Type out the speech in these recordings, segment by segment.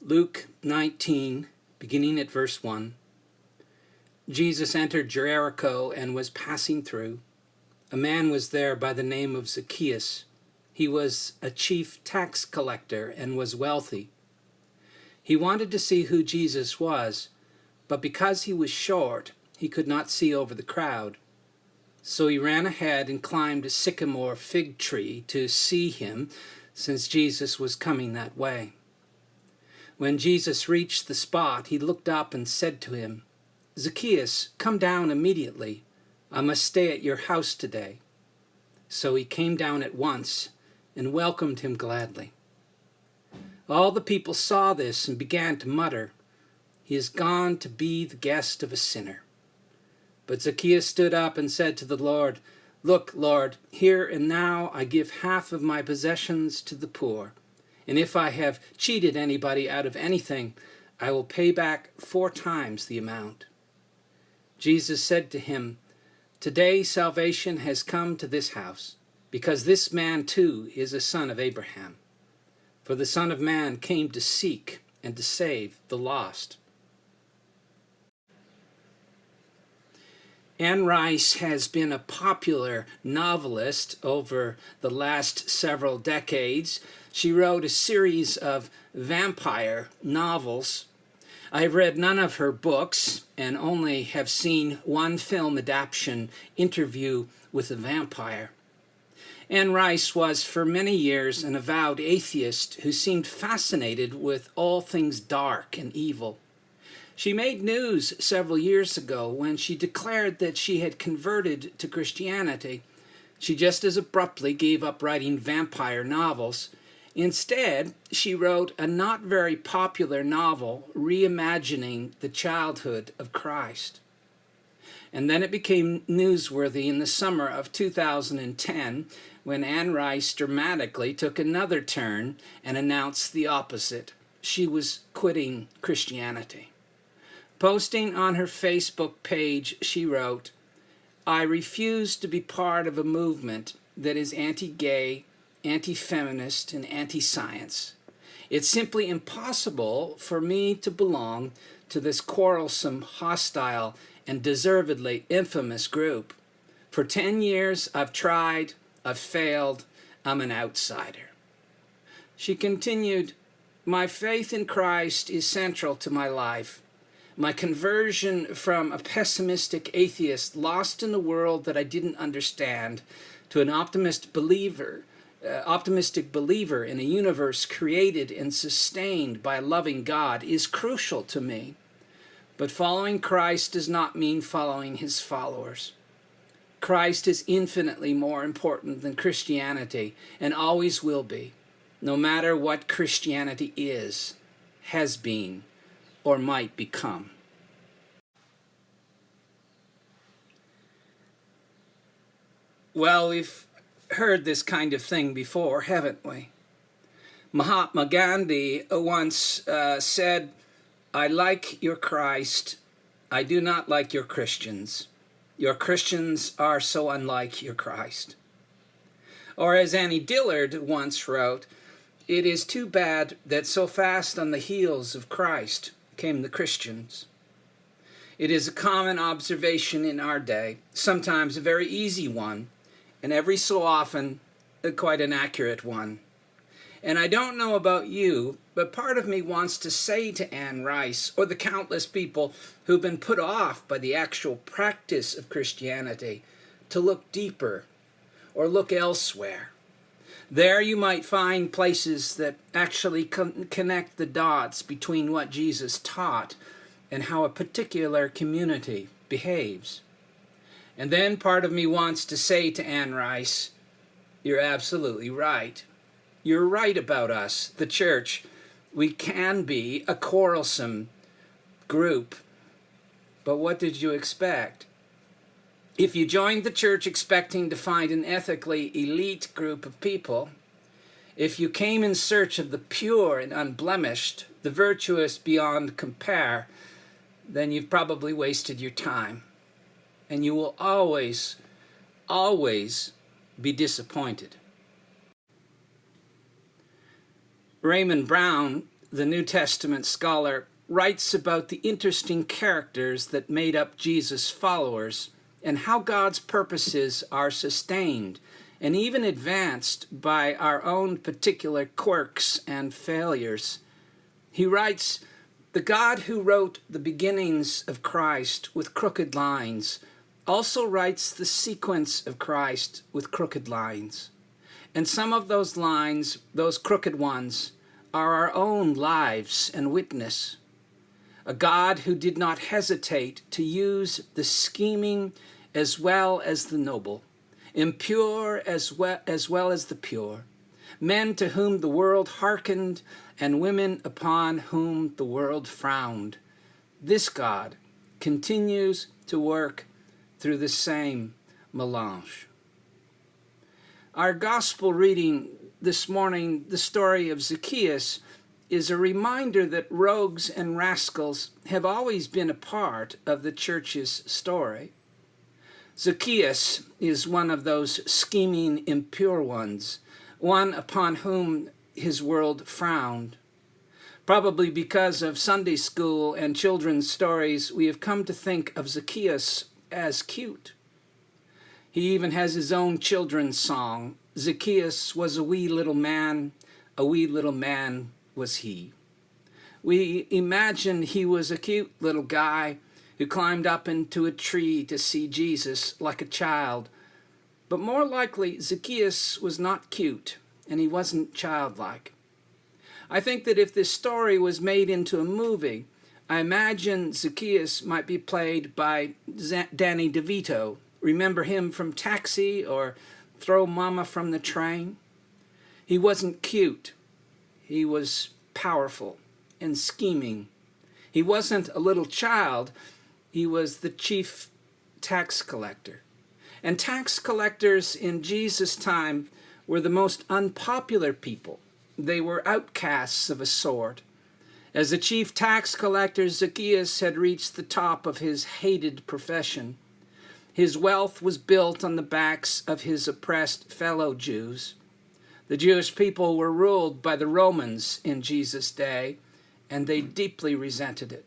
Luke 19, beginning at verse 1. Jesus entered Jericho and was passing through. A man was there by the name of Zacchaeus. He was a chief tax collector and was wealthy. He wanted to see who Jesus was, but because he was short, he could not see over the crowd. So he ran ahead and climbed a sycamore fig tree to see him, since Jesus was coming that way. When Jesus reached the spot, he looked up and said to him, "Zacchaeus, come down immediately. I must stay at your house today." So he came down at once and welcomed him gladly. All the people saw this and began to mutter, "He is gone to be the guest of a sinner." But Zacchaeus stood up and said to the Lord, "Look, Lord, here and now I give half of my possessions to the poor. And if I have cheated anybody out of anything, I will pay back 4 times the amount." Jesus said to him, "Today salvation has come to this house, because this man too is a son of Abraham. For the Son of Man came to seek and to save the lost." Anne Rice has been a popular novelist over the last several decades. She wrote a series of vampire novels. I have read none of her books and only have seen one film adaptation, Interview with a Vampire. Anne Rice was for many years an avowed atheist who seemed fascinated with all things dark and evil. She made news several years ago when she declared that she had converted to Christianity. She just as abruptly gave up writing vampire novels. Instead, she wrote a not very popular novel reimagining the childhood of Christ. And then it became newsworthy in the summer of 2010 when Anne Rice dramatically took another turn and announced the opposite. She was quitting Christianity. Posting on her Facebook page, she wrote, "I refuse to be part of a movement that is anti-gay, anti-feminist, and anti-science. It's simply impossible for me to belong to this quarrelsome, hostile, and deservedly infamous group. For 10 years, I've tried, I've failed, I'm an outsider." She continued, "My faith in Christ is central to my life. My conversion from a pessimistic atheist lost in the world that I didn't understand to an optimistic believer in a universe created and sustained by a loving God is crucial to me. But following Christ does not mean following his followers. Christ is infinitely more important than Christianity and always will be, no matter what Christianity is, has been, or might become." Well, we've heard this kind of thing before, haven't we? Mahatma Gandhi once said, "I like your Christ, I do not like your Christians. Your Christians are so unlike your Christ." Or as Annie Dillard once wrote, "It is too bad that so fast on the heels of Christ came the Christians." It is a common observation in our day, sometimes a very easy one, and every so often quite an accurate one. And I don't know about you, but part of me wants to say to Anne Rice, or the countless people who've been put off by the actual practice of Christianity, to look deeper or look elsewhere. There you might find places that actually connect the dots between what Jesus taught and how a particular community behaves. And then part of me wants to say to Anne Rice, "You're absolutely right. You're right about us, the church. We can be a quarrelsome group, but what did you expect? If you joined the church expecting to find an ethically elite group of people, if you came in search of the pure and unblemished, the virtuous beyond compare, then you've probably wasted your time. And you will always, always be disappointed." Raymond Brown the New Testament scholar, writes about the interesting characters that made up Jesus' followers and how God's purposes are sustained and even advanced by our own particular quirks and failures. He writes, "The God who wrote the beginnings of Christ with crooked lines also writes the sequence of Christ with crooked lines. And some of those lines, those crooked ones, are our own lives and witness. A God who did not hesitate to use the scheming as well as the noble, impure as well as the pure, men to whom the world hearkened and women upon whom the world frowned. This God continues to work through the same melange." Our gospel reading this morning, the story of Zacchaeus, is a reminder that rogues and rascals have always been a part of the church's story. Zacchaeus is one of those scheming, impure ones, one upon whom his world frowned. Probably because of Sunday school and children's stories, we have come to think of Zacchaeus as cute. He even has his own children's song, "Zacchaeus was a wee little man was he." We imagine he was a cute little guy who climbed up into a tree to see Jesus like a child. But more likely, Zacchaeus was not cute, and he wasn't childlike. I think that if this story was made into a movie, I imagine Zacchaeus might be played by Danny DeVito. Remember him from Taxi or Throw Mama from the Train? He wasn't cute. He was powerful and scheming. He wasn't a little child. He was the chief tax collector. And tax collectors in Jesus' time were the most unpopular people. They were outcasts of a sort. As a chief tax collector, Zacchaeus had reached the top of his hated profession. His wealth was built on the backs of his oppressed fellow Jews. The Jewish people were ruled by the Romans in Jesus' day, and they deeply resented it.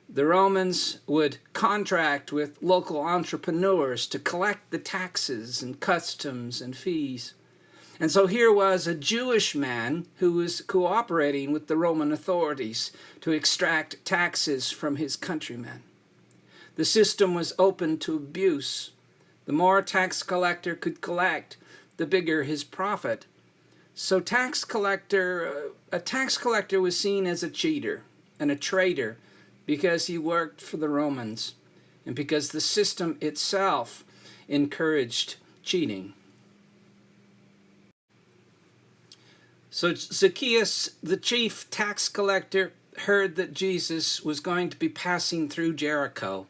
The Romans would contract with local entrepreneurs to collect the taxes and customs and fees. And so here was a Jewish man who was cooperating with the Roman authorities to extract taxes from his countrymen. The system was open to abuse. The more a tax collector could collect, the bigger his profit. So a tax collector was seen as a cheater and a traitor because he worked for the Romans and because the system itself encouraged cheating. So Zacchaeus, the chief tax collector, heard that Jesus was going to be passing through Jericho.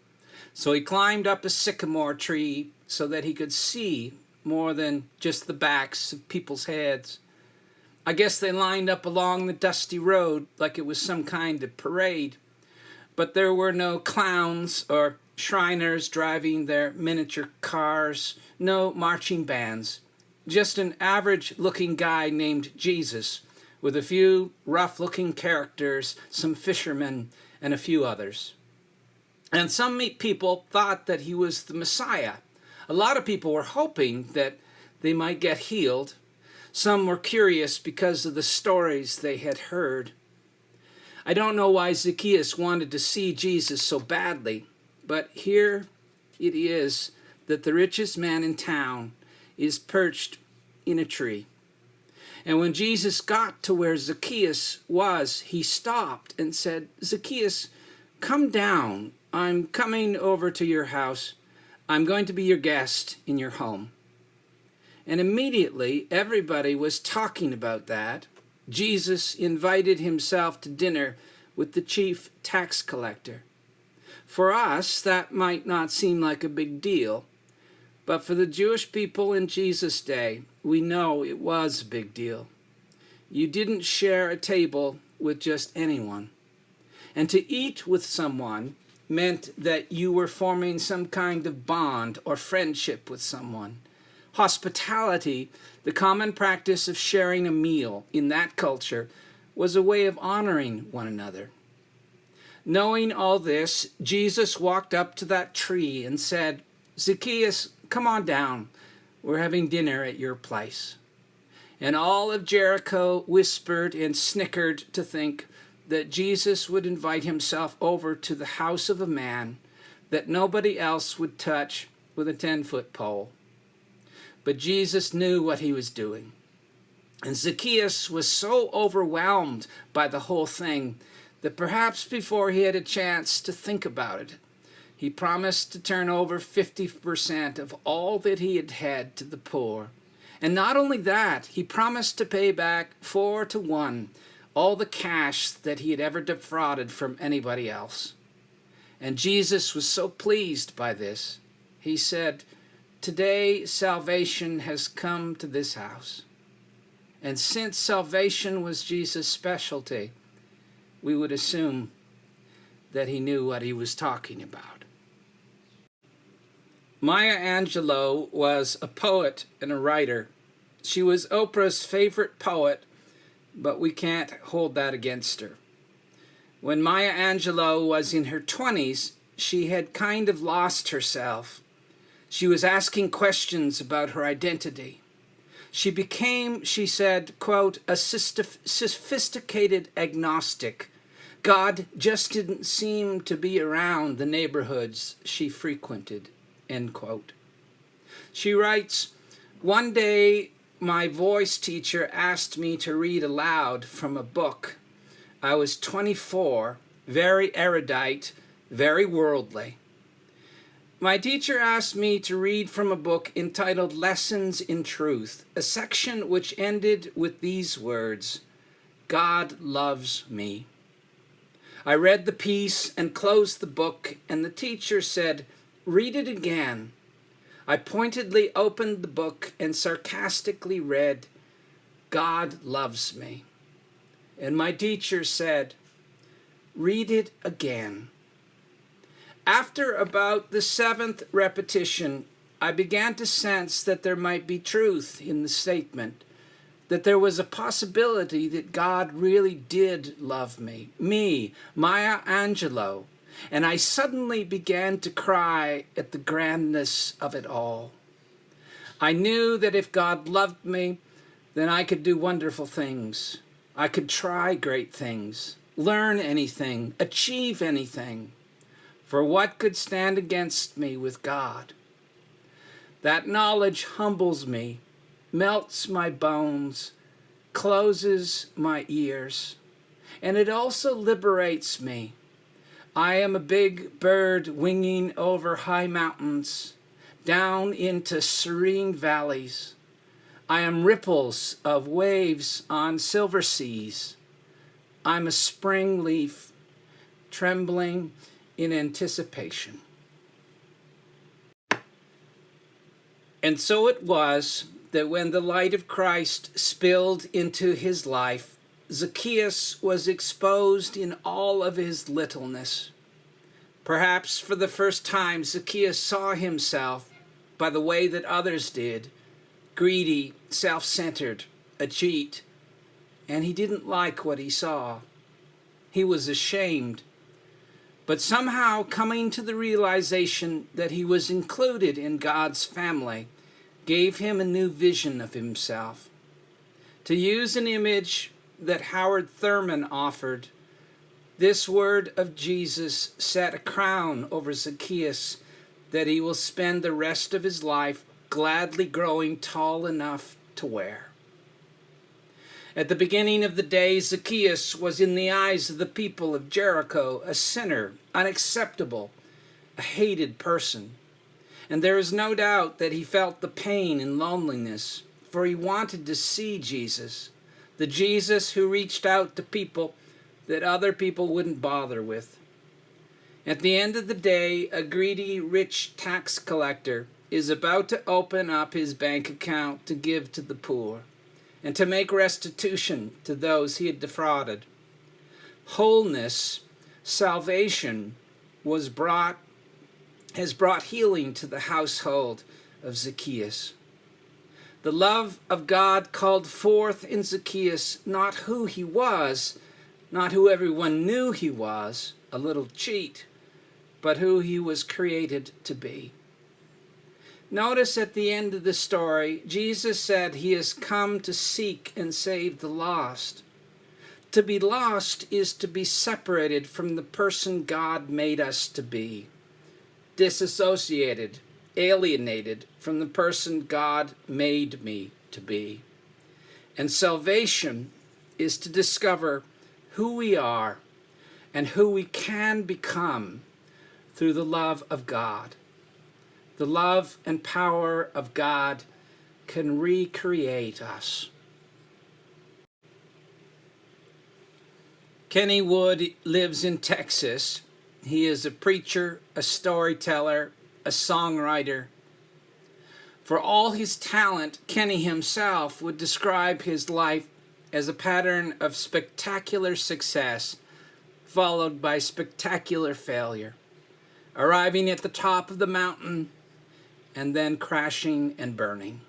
So he climbed up a sycamore tree so that he could see more than just the backs of people's heads. I guess they lined up along the dusty road like it was some kind of parade. But there were no clowns or Shriners driving their miniature cars, no marching bands. Just an average-looking guy named Jesus, with a few rough-looking characters, some fishermen, and a few others. And some people thought that he was the Messiah. A lot of people were hoping that they might get healed. Some were curious because of the stories they had heard. I don't know why Zacchaeus wanted to see Jesus so badly, but here it is that the richest man in town is perched in a tree. And when Jesus got to where Zacchaeus was, he stopped and said, "Zacchaeus, come down. I'm coming over to your house. I'm going to be your guest in your home." And immediately everybody was talking about that. Jesus invited himself to dinner with the chief tax collector. For us, that might not seem like a big deal, but for the Jewish people in Jesus' day, we know it was a big deal. You didn't share a table with just anyone. And to eat with someone meant that you were forming some kind of bond or friendship with someone. Hospitality, the common practice of sharing a meal in that culture, was a way of honoring one another. Knowing all this, Jesus walked up to that tree and said, "Zacchaeus, come on down. We're having dinner at your place." And all of Jericho whispered and snickered to think that Jesus would invite himself over to the house of a man that nobody else would touch with a 10-foot pole. But Jesus knew what he was doing. And Zacchaeus was so overwhelmed by the whole thing that perhaps before he had a chance to think about it, he promised to turn over 50% of all that he had to the poor. And not only that, he promised to pay back 4-to-1 all the cash that he had ever defrauded from anybody else. And Jesus was so pleased by this, he said, "Today salvation has come to this house." And since salvation was Jesus' specialty, we would assume that he knew what he was talking about. Maya Angelou was a poet and a writer. She was Oprah's favorite poet, but we can't hold that against her. When Maya Angelou was in her 20s, she had kind of lost herself. She was asking questions about her identity. She became, she said, quote, "a sophisticated agnostic. God just didn't seem to be around the neighborhoods she frequented," end quote. She writes, "One day my voice teacher asked me to read aloud from a book. I was 24, very erudite, very worldly. My teacher asked me to read from a book entitled Lessons in Truth, a section which ended with these words, 'God loves me.' I read the piece and closed the book, and the teacher said, 'Read it again.' I pointedly opened the book and sarcastically read, 'God loves me.' And my teacher said, 'Read it again.' After about the 7th repetition, I began to sense that there might be truth in the statement, that there was a possibility that God really did love me, Maya Angelou, and I suddenly began to cry at the grandness of it all. I knew that if God loved me, then I could do wonderful things. I could try great things, learn anything, achieve anything. For what could stand against me with God? That knowledge humbles me, melts my bones, closes my ears, and it also liberates me. I am a big bird winging over high mountains, down into serene valleys. I am ripples of waves on silver seas. I'm a spring leaf, trembling in anticipation." And so it was that when the light of Christ spilled into his life, Zacchaeus was exposed in all of his littleness. Perhaps for the first time, Zacchaeus saw himself by the way that others did, greedy, self-centered, a cheat, and he didn't like what he saw. He was ashamed. But somehow coming to the realization that he was included in God's family gave him a new vision of himself. To use an image that Howard Thurman offered, this word of Jesus set a crown over Zacchaeus that he will spend the rest of his life gladly growing tall enough to wear. At the beginning of the day, Zacchaeus was in the eyes of the people of Jericho a sinner, unacceptable, a hated person. And there is no doubt that he felt the pain and loneliness, for he wanted to see Jesus, the Jesus who reached out to people that other people wouldn't bother with. At the end of the day, a greedy, rich tax collector is about to open up his bank account to give to the poor and to make restitution to those he had defrauded. Wholeness, salvation, has brought healing to the household of Zacchaeus. The love of God called forth in Zacchaeus not who he was, not who everyone knew he was, a little cheat, but who he was created to be. Notice at the end of the story, Jesus said he has come to seek and save the lost. To be lost is to be separated from the person God made us to be, disassociated, alienated from the person God made me to be. And salvation is to discover who we are and who we can become through the love of God. The love and power of God can recreate us. Kenny Wood lives in Texas. He is a preacher, a storyteller, a songwriter. For all his talent, Kenny himself would describe his life as a pattern of spectacular success, followed by spectacular failure, arriving at the top of the mountain and then crashing and burning.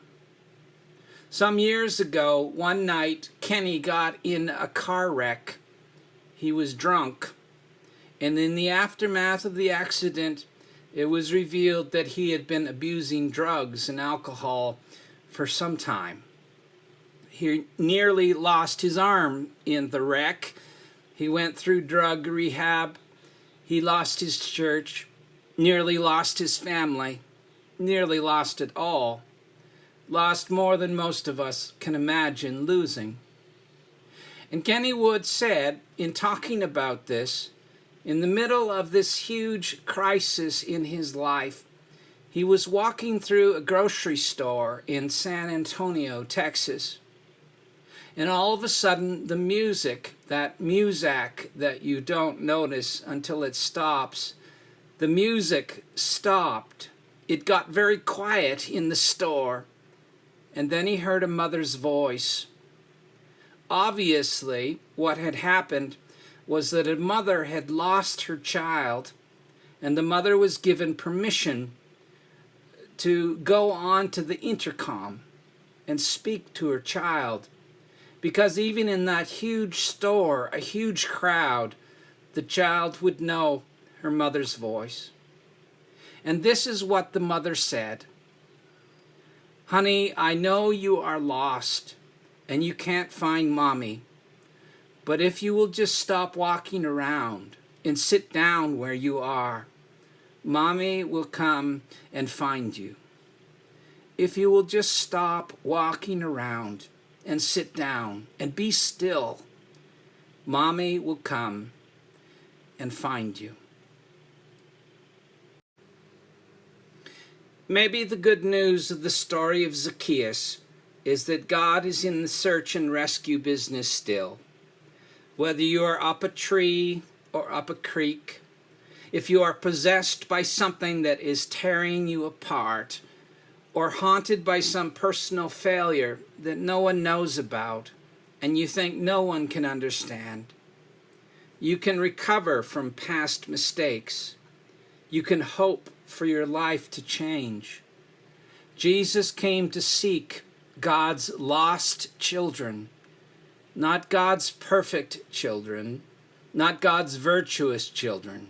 Some years ago, one night, Kenny got in a car wreck. He was drunk, and in the aftermath of the accident, it was revealed that he had been abusing drugs and alcohol for some time. He nearly lost his arm in the wreck. He went through drug rehab. He lost his church, nearly lost his family, nearly lost it all. Lost more than most of us can imagine losing. And Kenny Wood said, in talking about this, in the middle of this huge crisis in his life, he was walking through a grocery store in San Antonio, Texas. And all of a sudden, the music, that muzak that you don't notice until it stops, the music stopped. It got very quiet in the store. And then he heard a mother's voice. Obviously, what had happened was that a mother had lost her child, and the mother was given permission to go on to the intercom and speak to her child. Because even in that huge store, a huge crowd, the child would know her mother's voice. And this is what the mother said. "Honey, I know you are lost and you can't find Mommy, but if you will just stop walking around and sit down where you are, Mommy will come and find you. If you will just stop walking around and sit down and be still, Mommy will come and find you." Maybe the good news of the story of Zacchaeus is that God is in the search and rescue business still. Whether you are up a tree or up a creek, if you are possessed by something that is tearing you apart, or haunted by some personal failure that no one knows about and you think no one can understand, you can recover from past mistakes. You can hope for your life to change. Jesus came to seek God's lost children, not God's perfect children, not God's virtuous children.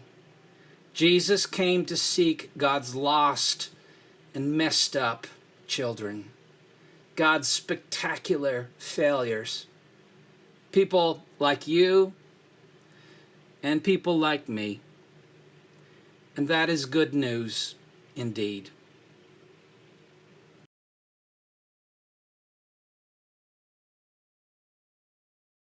Jesus came to seek God's lost and messed up children, God's spectacular failures, people like you and people like me. And that is good news indeed.